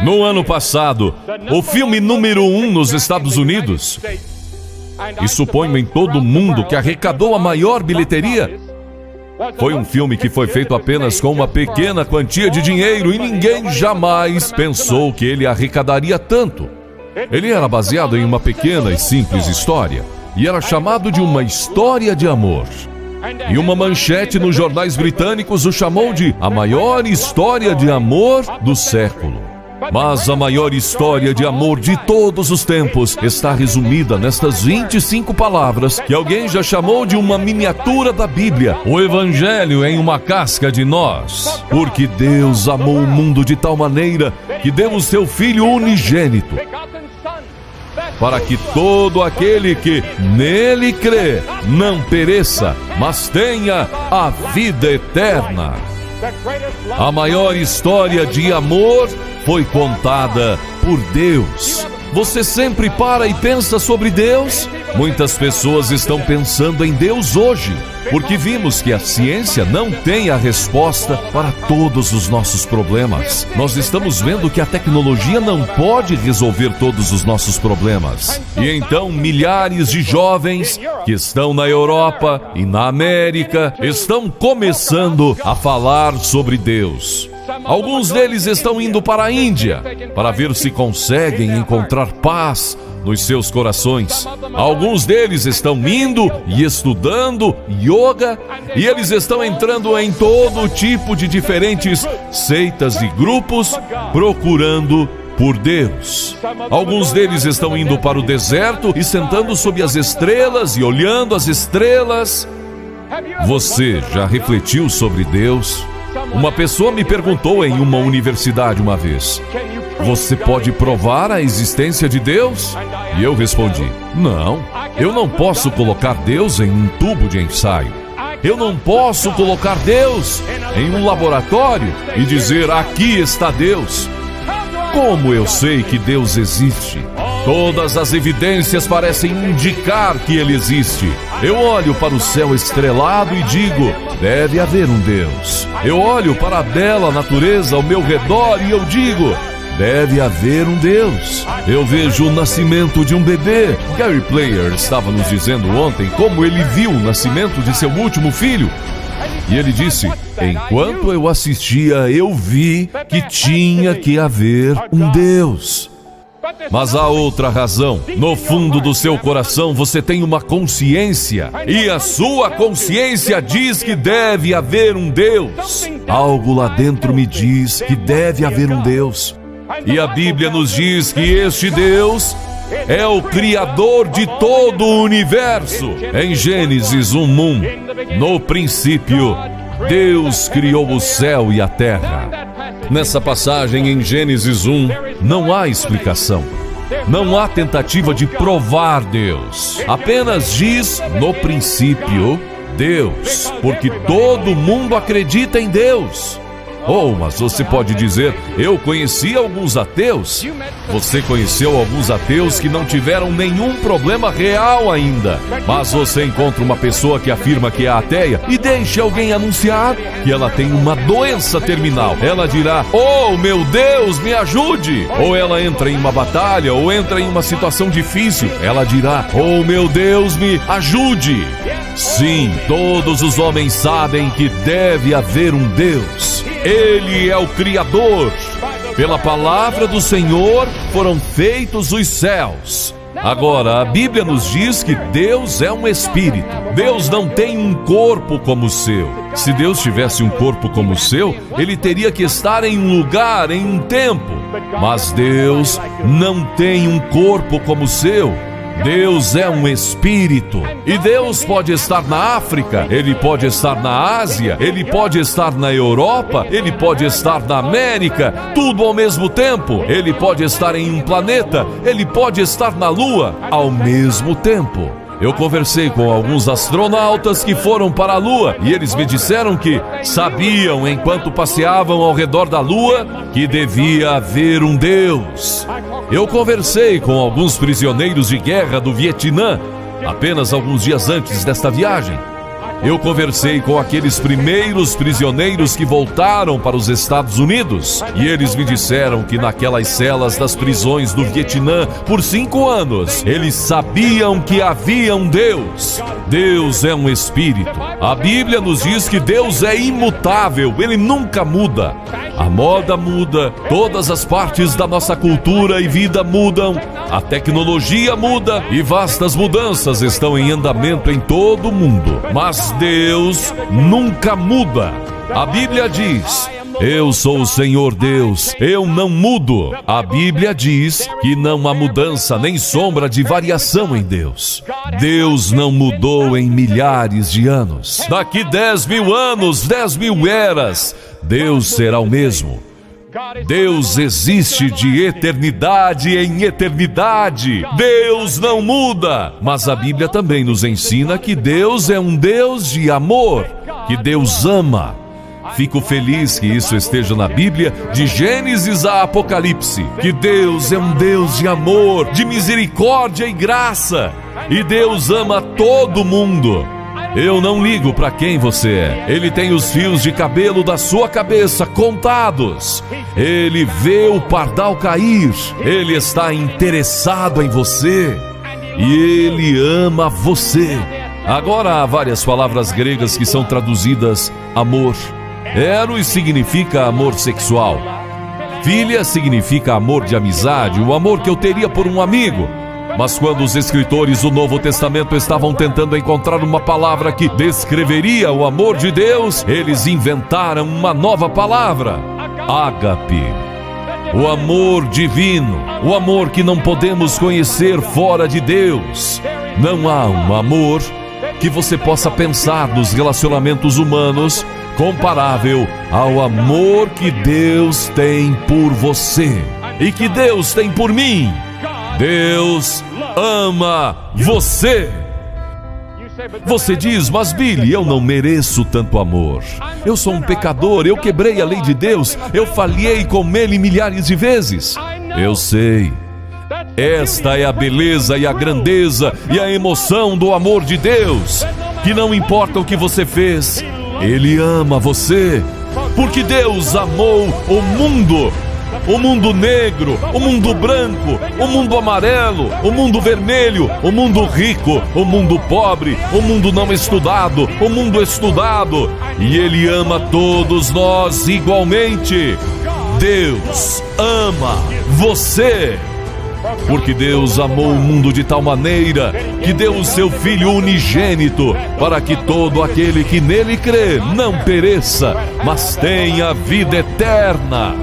No ano passado, o filme número 1 nos Estados Unidos, e suponho em todo o mundo que arrecadou a maior bilheteria, foi um filme que foi feito apenas com uma pequena quantia de dinheiro e ninguém jamais pensou que ele arrecadaria tanto. Ele era baseado em uma pequena e simples história, e era chamado de uma história de amor. E uma manchete nos jornais britânicos o chamou de a maior história de amor do século. Mas a maior história de amor de todos os tempos está resumida nestas 25 palavras que alguém já chamou de uma miniatura da Bíblia, o Evangelho em uma casca de nós. Porque Deus amou o mundo de tal maneira que deu o seu Filho unigênito, para que todo aquele que nele crê não pereça, mas tenha a vida eterna. A maior história de amor foi contada por Deus. Você sempre para e pensa sobre Deus? Muitas pessoas estão pensando em Deus hoje, porque vimos que a ciência não tem a resposta para todos os nossos problemas. Nós estamos vendo que a tecnologia não pode resolver todos os nossos problemas. E então milhares de jovens que estão na Europa e na América estão começando a falar sobre Deus. Alguns deles estão indo para a Índia para ver se conseguem encontrar paz nos seus corações. Alguns deles estão indo e estudando yoga, e eles estão entrando em todo tipo de diferentes seitas e grupos procurando por Deus. Alguns deles estão indo para o deserto e sentando sob as estrelas e olhando as estrelas. Você já refletiu sobre Deus? Uma pessoa me perguntou em uma universidade uma vez: você pode provar a existência de Deus? E eu respondi: não, eu não posso colocar Deus em um tubo de ensaio. Eu não posso colocar Deus em um laboratório e dizer: aqui está Deus. Como eu sei que Deus existe? Todas as evidências parecem indicar que Ele existe. Eu olho para o céu estrelado e digo: deve haver um Deus. Eu olho para a bela natureza ao meu redor e eu digo: deve haver um Deus. Eu vejo o nascimento de um bebê. Gary Player estava nos dizendo ontem como ele viu o nascimento de seu último filho. E ele disse: enquanto eu assistia, eu vi que tinha que haver um Deus. Mas há outra razão. No fundo do seu coração você tem uma consciência, e a sua consciência diz que deve haver um Deus. Algo lá dentro me diz que deve haver um Deus. E a Bíblia nos diz que este Deus é o Criador de todo o universo. Em Gênesis 1:1, no princípio, Deus criou o céu e a terra. Nessa passagem em Gênesis 1, não há explicação. Não há tentativa de provar Deus. Apenas diz: no princípio, Deus, porque todo mundo acredita em Deus. Oh, mas você pode dizer: eu conheci alguns ateus. Você conheceu alguns ateus que não tiveram nenhum problema real ainda. Mas você encontra uma pessoa que afirma que é ateia e deixe alguém anunciar que ela tem uma doença terminal. Ela dirá: oh, meu Deus, me ajude. Ou ela entra em uma batalha, ou entra em uma situação difícil. Ela dirá: oh, meu Deus, me ajude. Sim, todos os homens sabem que deve haver um Deus. Ele é o Criador. Pela palavra do Senhor foram feitos os céus. Agora, a Bíblia nos diz que Deus é um espírito. Deus não tem um corpo como o seu. Se Deus tivesse um corpo como o seu, Ele teria que estar em um lugar, em um tempo. Mas Deus não tem um corpo como o seu. Deus é um espírito. E Deus pode estar na África, Ele pode estar na Ásia, Ele pode estar na Europa, Ele pode estar na América, tudo ao mesmo tempo. Ele pode estar em um planeta, Ele pode estar na Lua ao mesmo tempo. Eu conversei com alguns astronautas que foram para a Lua e eles me disseram que sabiam, enquanto passeavam ao redor da Lua, que devia haver um Deus. Eu conversei com alguns prisioneiros de guerra do Vietnã apenas alguns dias antes desta viagem. Eu conversei com aqueles primeiros prisioneiros que voltaram para os Estados Unidos e eles me disseram que naquelas celas das prisões do Vietnã, por 5 anos, eles sabiam que havia um Deus. Deus é um espírito. A Bíblia nos diz que Deus é imutável, Ele nunca muda. A moda muda, todas as partes da nossa cultura e vida mudam, a tecnologia muda e vastas mudanças estão em andamento em todo o mundo. Mas Deus nunca muda. A Bíblia diz: eu sou o Senhor Deus, eu não mudo. A Bíblia diz que não há mudança nem sombra de variação em Deus. Deus não mudou em milhares de anos. Daqui 10.000 anos, 10.000 eras, Deus será o mesmo. Deus existe de eternidade em eternidade. Deus não muda. Mas a Bíblia também nos ensina que Deus é um Deus de amor, que Deus ama. Fico feliz que isso esteja na Bíblia, de Gênesis a Apocalipse, que Deus é um Deus de amor, de misericórdia e graça. E Deus ama todo mundo. Eu não ligo para quem você é. Ele tem os fios de cabelo da sua cabeça contados. Ele vê o pardal cair. Ele está interessado em você. E Ele ama você. Agora há várias palavras gregas que são traduzidas amor. Eros significa amor sexual. Filha significa amor de amizade, o amor que eu teria por um amigo. Mas quando os escritores do Novo Testamento estavam tentando encontrar uma palavra que descreveria o amor de Deus, eles inventaram uma nova palavra: ágape. O amor divino, o amor que não podemos conhecer fora de Deus. Não há um amor que você possa pensar nos relacionamentos humanos comparável ao amor que Deus tem por você e que Deus tem por mim. Deus ama você. Você diz: mas Billy, eu não mereço tanto amor. Eu sou um pecador, eu quebrei a lei de Deus, eu falhei com Ele milhares de vezes. Eu sei. Esta é a beleza e a grandeza e a emoção do amor de Deus, que não importa o que você fez, Ele ama você, porque Deus amou o mundo negro, o mundo branco, o mundo amarelo, o mundo vermelho, o mundo rico, o mundo pobre, o mundo não estudado, o mundo estudado, e Ele ama todos nós igualmente. Deus ama você. Porque Deus amou o mundo de tal maneira que deu o seu Filho unigênito, para que todo aquele que nele crê não pereça, mas tenha vida eterna.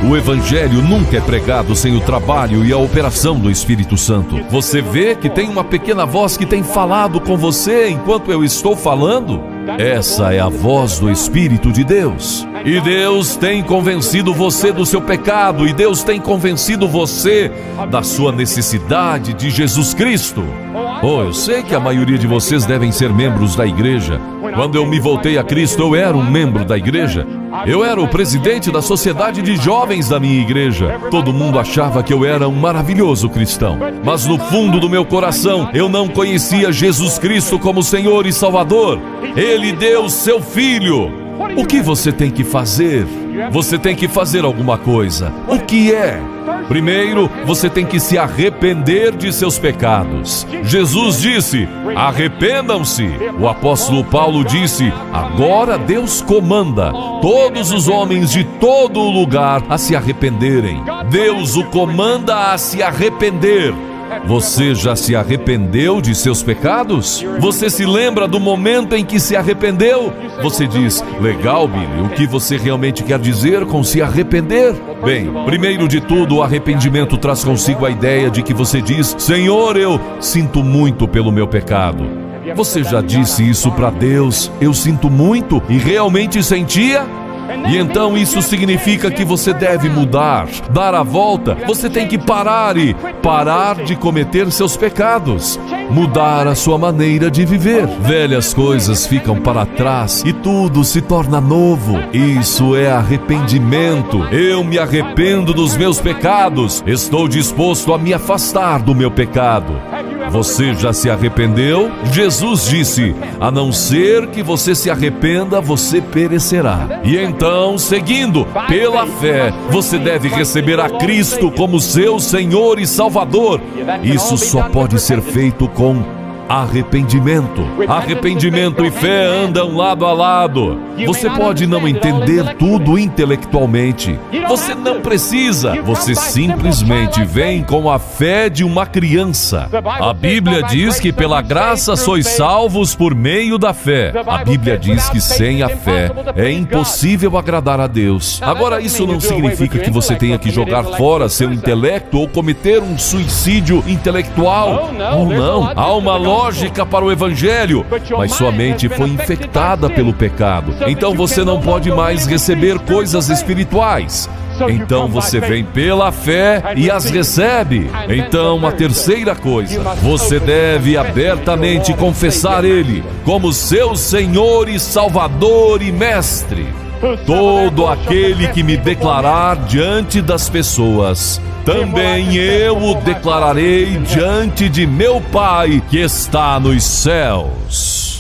O Evangelho nunca é pregado sem o trabalho e a operação do Espírito Santo. Você vê que tem uma pequena voz que tem falado com você enquanto eu estou falando? Essa é a voz do Espírito de Deus. E Deus tem convencido você do seu pecado, e Deus tem convencido você da sua necessidade de Jesus Cristo. Oh, eu sei que a maioria de vocês devem ser membros da igreja. Quando eu me voltei a Cristo, eu era um membro da igreja. Eu era o presidente da sociedade de jovens da minha igreja. Todo mundo achava que eu era um maravilhoso cristão. Mas no fundo do meu coração, eu não conhecia Jesus Cristo como Senhor e Salvador. Ele deu seu Filho. O que você tem que fazer? Você tem que fazer alguma coisa. O que é? Primeiro, você tem que se arrepender de seus pecados. Jesus disse: arrependam-se. O apóstolo Paulo disse: agora Deus comanda todos os homens de todo o lugar a se arrependerem. Deus o comanda a se arrepender. Você já se arrependeu de seus pecados? Você se lembra do momento em que se arrependeu? Você diz: legal, Billy, o que você realmente quer dizer com se arrepender? Bem, primeiro de tudo, o arrependimento traz consigo a ideia de que você diz: Senhor, eu sinto muito pelo meu pecado. Você já disse isso para Deus? Eu sinto muito? E realmente sentia? E então isso significa que você deve mudar, dar a volta. Você tem que parar de cometer seus pecados, mudar a sua maneira de viver. Velhas coisas ficam para trás e tudo se torna novo. Isso é arrependimento. Eu me arrependo dos meus pecados. Estou disposto a me afastar do meu pecado. Você já se arrependeu? Jesus disse: a não ser que você se arrependa, você perecerá. E então, seguindo pela fé, você deve receber a Cristo como seu Senhor e Salvador. Isso só pode ser feito com arrependimento. Arrependimento e fé andam lado a lado. Você pode não entender tudo intelectualmente. Você não precisa. Você simplesmente vem com a fé de uma criança. A Bíblia diz que pela graça sois salvos por meio da fé. A Bíblia diz que sem a fé é impossível agradar a Deus. Agora, isso não significa que você tenha que jogar fora seu intelecto ou cometer um suicídio intelectual. Oh, não. Há uma lógica para o Evangelho, mas sua mente foi infectada pelo pecado. Então você não pode mais receber coisas espirituais. Então você vem pela fé e as recebe. Então, a terceira coisa, você deve abertamente confessar Ele como seu Senhor e Salvador e Mestre. Todo aquele que me declarar diante das pessoas, também eu o declararei diante de meu Pai que está nos céus.